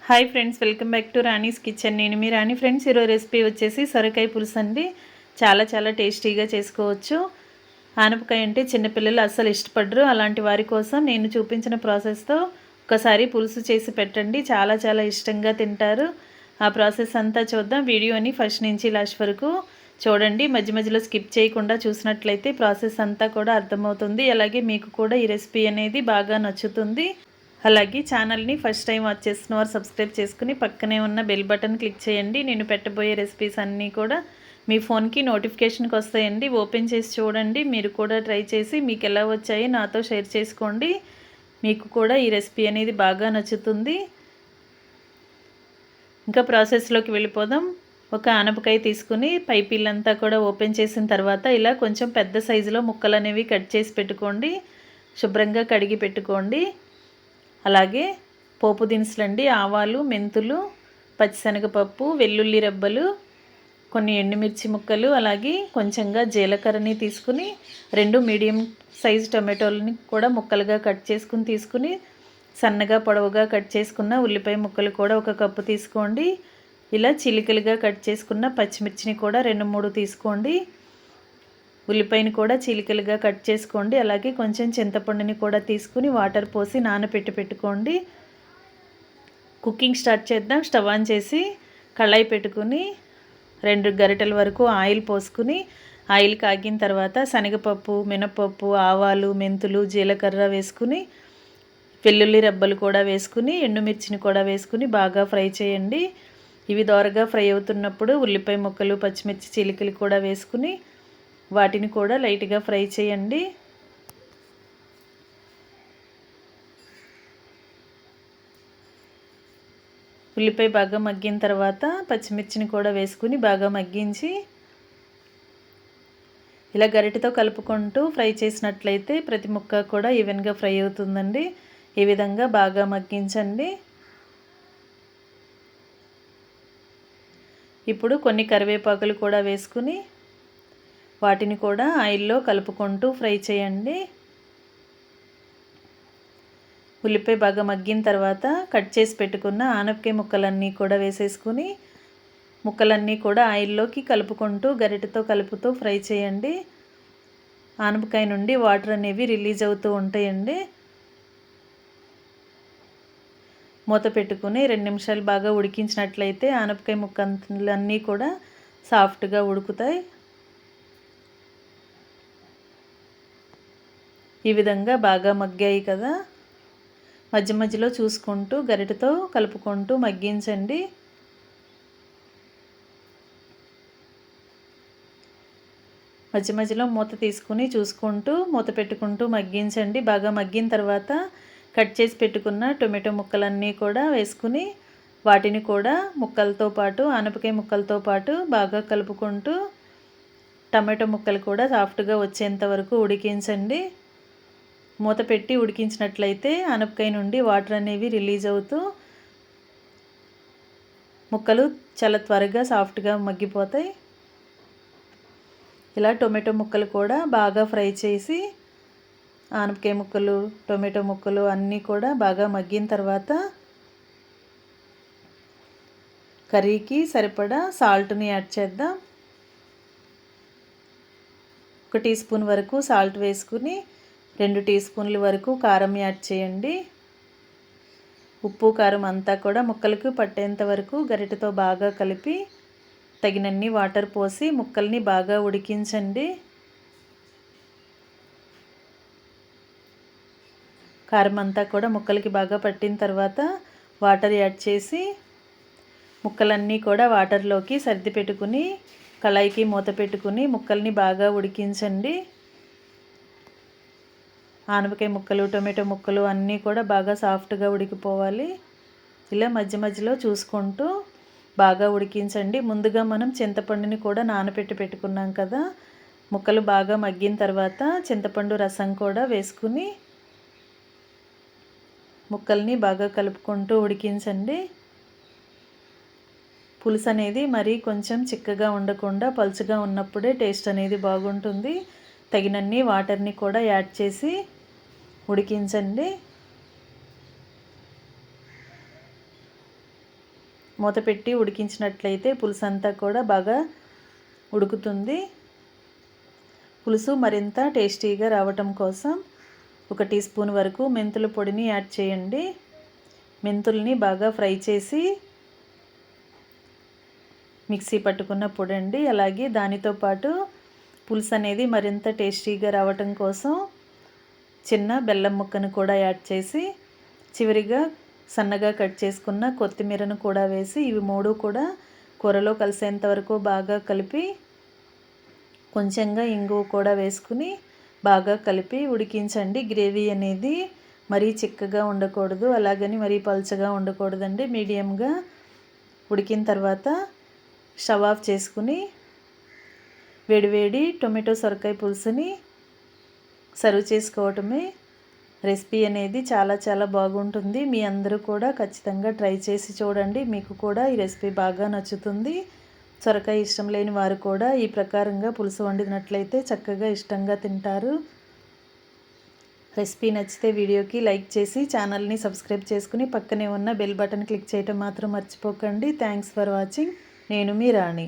Hi friends, welcome back to Rani's kitchen. నేను మీ రాణి friends. ఈరోజు recipe వచ్చేసి సొరకాయ పులుసు అండి. చాలా టేస్టీగా చేసుకోవచ్చు. ఆనపకాయ అంటే చిన్నపిల్లలు అస్సలు ఇష్టపడరు. అలాంటి వారి కోసం నేను చూపించిన ప్రాసెస్తో ఒకసారి పులుసు చేసి పెట్టండి. చాలా ఇష్టంగా తింటారు. ఆ ప్రాసెస్ అంతా చూద్దాం. వీడియోని ఫస్ట్ నుంచి లాస్ట్ వరకు చూడండి. మధ్యలో స్కిప్ చేయకుండా చూసినట్లయితే ప్రాసెస్ అంతా కూడా అర్థమవుతుంది. అలాగే మీకు కూడా ఈ రెసిపీ అనేది బాగా నచ్చుతుంది. అలాగే ఛానల్ని ఫస్ట్ టైం వాచ్ చేస్తున్న వారు సబ్స్క్రైబ్ చేసుకుని పక్కనే ఉన్న బెల్ బటన్ క్లిక్ చేయండి. నేను పెట్టబోయే రెసిపీస్ అన్నీ కూడా మీ ఫోన్కి నోటిఫికేషన్కి వస్తాయండి. ఓపెన్ చేసి చూడండి. మీరు కూడా ట్రై చేసి మీకు ఎలా వచ్చాయో నాతో షేర్ చేసుకోండి. మీకు కూడా ఈ రెసిపీ అనేది బాగా నచ్చుతుంది. ఇంకా ప్రాసెస్లోకి వెళ్ళిపోదాం. ఒక ఆనపకాయ తీసుకుని పైపిల్లంతా కూడా ఓపెన్ చేసిన తర్వాత ఇలా కొంచెం పెద్ద సైజులో ముక్కలు అనేవి కట్ చేసి పెట్టుకోండి. శుభ్రంగా కడిగి పెట్టుకోండి. అలాగే పోపు దినుసులండి, ఆవాలు, మెంతులు, పచ్చిశనగపప్పు, వెల్లుల్లి రెబ్బలు, కొన్ని ఎండుమిర్చి ముక్కలు, అలాగే కొంచెంగా జీలకర్రని తీసుకుని 2 మీడియం సైజు టొమాటోలని కూడా ముక్కలుగా కట్ చేసుకుని తీసుకుని సన్నగా పొడవుగా కట్ చేసుకున్న ఉల్లిపాయ ముక్కలు కూడా 1 కప్పు తీసుకోండి. ఇలా చిలికలుగా కట్ చేసుకున్న పచ్చిమిర్చిని కూడా 2-3 తీసుకోండి. ఉల్లిపాయని కూడా చీలికలుగా కట్ చేసుకోండి. అలాగే కొంచెం చింతపండుని కూడా తీసుకుని వాటర్ పోసి పెట్టుకోండి. కుకింగ్ స్టార్ట్ చేద్దాం. స్టవ్ ఆన్ చేసి కళాయి పెట్టుకుని 2 గరిటెల వరకు ఆయిల్ పోసుకుని ఆయిల్ కాగిన తర్వాత శనగపప్పు, మినపప్పు, ఆవాలు, మెంతులు, జీలకర్ర వేసుకుని వెల్లుల్లి రెబ్బలు కూడా వేసుకుని ఎండుమిర్చిని కూడా వేసుకుని బాగా ఫ్రై చేయండి. ఇవి దోరగా ఫ్రై అవుతున్నప్పుడు ఉల్లిపాయ ముక్కలు, పచ్చిమిర్చి చీలికలు కూడా వేసుకుని వాటిని కూడా లైట్గా ఫ్రై చేయండి. ఉల్లిపాయ బాగా మగ్గిన తర్వాత పచ్చిమిర్చిని కూడా వేసుకుని బాగా మగ్గించి ఇలా గరిటెతో కలుపుకుంటూ ఫ్రై చేసినట్లయితే ప్రతి ముక్క కూడా ఈవెన్గా ఫ్రై అవుతుందండి. ఈ విధంగా బాగా మగ్గించండి. ఇప్పుడు కొన్ని కరివేపాకులు కూడా వేసుకుని వాటిని కూడా ఆయిల్లో కలుపుకుంటూ ఫ్రై చేయండి. ఉల్లిపాయ బాగా మగ్గిన తర్వాత కట్ చేసి పెట్టుకున్న ఆనపకాయ ముక్కలన్నీ కూడా వేసేసుకుని ముక్కలన్నీ కూడా ఆయిల్లోకి కలుపుకుంటూ గరిటెతో కలుపుతూ ఫ్రై చేయండి. ఆనపకాయ నుండి వాటర్ అనేవి రిలీజ్ అవుతూ ఉంటాయండి. మూత పెట్టుకుని 2 నిమిషాలు బాగా ఉడికించినట్లయితే ఆనపకాయ ముక్కలన్నీ కూడా సాఫ్ట్గా ఉడుకుతాయి. ఈ విధంగా బాగా మగ్గాయి కదా. మధ్యలో చూసుకుంటూ గరిటెతో కలుపుకుంటూ మగ్గించండి. మధ్యలో మూత తీసుకుని చూసుకుంటూ మూత పెట్టుకుంటూ మగ్గించండి. బాగా మగ్గిన తర్వాత కట్ చేసి పెట్టుకున్న టొమాటో ముక్కలన్నీ కూడా వేసుకుని వాటిని కూడా ముక్కలతో పాటు ఆనపకాయ ముక్కలతో పాటు బాగా కలుపుకుంటూ టమాటో ముక్కలు కూడా సాఫ్ట్గా వచ్చేంత వరకు ఉడికించండి. మూత పెట్టి ఉడికించినట్లయితే ఆనపకాయ నుండి వాటర్ అనేవి రిలీజ్ అవుతూ ముక్కలు చాలా త్వరగా సాఫ్ట్గా మగ్గిపోతాయి. ఇలా టొమాటో ముక్కలు కూడా బాగా ఫ్రై చేసి ఆనపకాయ ముక్కలు, టొమాటో ముక్కలు అన్నీ కూడా బాగా మగ్గిన తర్వాత కర్రీకి సరిపడా సాల్ట్ని యాడ్ చేద్దాం. 1 టీ స్పూన్ వరకు సాల్ట్ వేసుకుని 2 టీ స్పూన్ల వరకు కారం యాడ్ చేయండి. ఉప్పు, కారం అంతా కూడా ముక్కలకు పట్టేంత వరకు గరిటెతో బాగా కలిపి తగినన్ని వాటర్ పోసి ముక్కల్ని బాగా ఉడికించండి. కారం అంతా కూడా ముక్కలకి బాగా పట్టిన తర్వాత వాటర్ యాడ్ చేసి ముక్కలన్నీ కూడా వాటర్లోకి సర్ది పెట్టుకుని కళాయికి మూత పెట్టుకుని ముక్కల్ని బాగా ఉడికించండి. ఆనపకాయ ముక్కలు, టొమాటో ముక్కలు అన్నీ కూడా బాగా సాఫ్ట్గా ఉడికిపోవాలి. ఇలా మధ్యలో చూసుకుంటూ బాగా ఉడికించండి. ముందుగా మనం చింతపండుని కూడా పెట్టుకున్నాం కదా. ముక్కలు బాగా మగ్గిన తర్వాత చింతపండు రసం కూడా వేసుకుని ముక్కల్ని బాగా కలుపుకుంటూ ఉడికించండి. పులుసు అనేది మరీ కొంచెం చిక్కగా ఉండకుండా పలుచగా ఉన్నప్పుడే టేస్ట్ అనేది బాగుంటుంది. తగినన్ని వాటర్ని కూడా యాడ్ చేసి ఉడికించండి. మూత పెట్టి ఉడికించినట్లయితే పులుసు అంతా కూడా బాగా ఉడుకుతుంది. పులుసు మరింత టేస్టీగా రావటం కోసం 1 టీ స్పూన్ వరకు మెంతుల పొడిని యాడ్ చేయండి. మెంతుల్ని బాగా ఫ్రై చేసి మిక్సీ పట్టుకున్న పొడి అండి. అలాగే దానితో పాటు పులుసు అనేది మరింత టేస్టీగా రావటం కోసం చిన్న బెల్లం ముక్కను కూడా యాడ్ చేసి చివరిగా సన్నగా కట్ చేసుకున్న కొత్తిమీరను కూడా వేసి ఇవి 3 కూడా కూరలో కలిసేంత వరకు బాగా కలిపి కొంచెంగా ఇంగువ కూడా వేసుకుని బాగా కలిపి ఉడికించండి. గ్రేవీ అనేది మరీ చిక్కగా ఉండకూడదు, అలాగని మరీ పల్చగా ఉండకూడదండి. మీడియంగా ఉడికిన తర్వాత స్టవ్ ఆఫ్ చేసుకుని వేడివేడి టొమాటో సొరకాయ పులుసుని సర్వ్ చేసుకోవటమే. రెసిపీ అనేది చాలా బాగుంటుంది. మీ అందరూ కూడా ఖచ్చితంగా ట్రై చేసి చూడండి. మీకు కూడా ఈ రెసిపీ బాగా నచ్చుతుంది. సొరకాయ ఇష్టం లేని వారు కూడా ఈ ప్రకారంగా పులుసు వండినట్లయితే చక్కగా ఇష్టంగా తింటారు. రెసిపీ నచ్చితే వీడియోకి లైక్ చేసి ఛానల్ని సబ్స్క్రైబ్ చేసుకుని పక్కనే ఉన్న బెల్ బటన్ క్లిక్ చేయటం మాత్రం మర్చిపోకండి. Thanks for watching. నేను మీ రాణి.